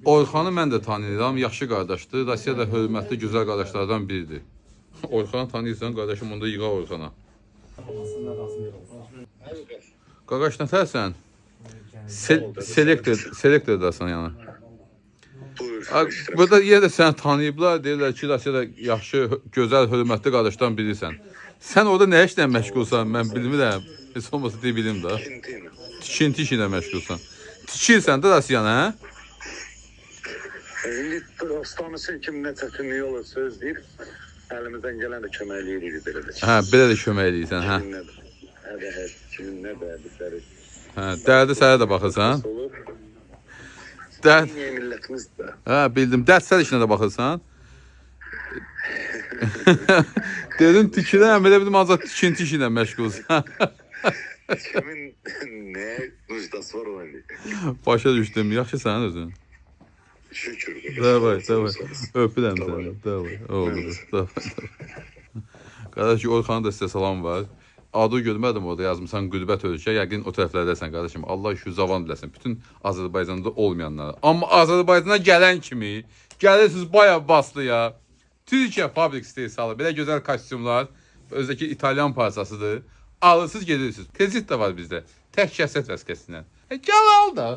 Orxanı mən də tanıyıram, yaxşı qardaşdır. Rusiyada hörmətli, gözəl qardaşlardan biridir. Orxanı tanıyırsan, qardaşım onda yığa Orxana. Qaqaş nətərsən? Selektordasan yəni. Burada yenə də səni tanıyıblar, deyirlər ki, Rusiyada yaxşı, gözəl, hörmətli qardaşdan birisən. Sən orada nə işlə məşğulsan, mən bilmirəm. Heç olmasa deyə bilim də. Tikinti işlə məşğulsan. Tikirsən də Rusiyanı, hə? İndi dostanısı kim nə çətinlik olur söz deyir. Əlimizdən gələn də kömək eləyirik belə də. Hə, belə də kömək eləyirsən, hə? Kimin nə dərdikləri. Hə, dərdi sənə də baxırsan? Niyə millətimiz də? Hə, bildim. Dərdsəl işinə də baxırsan? Dedim tikirəm, elə bildim ancaq tikinti işinə məşğulsan. Kimin nə müjdası var o indi? Başa düşdüm. Yaxşı sənin özün. Şükür. Davay. Öpürəm səni. Davay. Oldu. Davay. Qardaş, Orxanın da sizə salam var. Adı görmədim orada yazmışsan qürbət ölkə. Yəqin o tərəflərdəsən qardaşım. Allah şu zavan biləsin. Bütün Azərbaycanda olmayanlara. Amma Azərbaycana gələn kimi gəlirsiniz baya baslıya. Türkiyə fabrik istehsalı. Belə gözəl kostyumlar. Özdəki İtalyan parçasıdır. Alırsınız gedirsiniz. Tezit də var bizdə. Tək şəxsiyyət vəsiqəsindən. Gəl al da.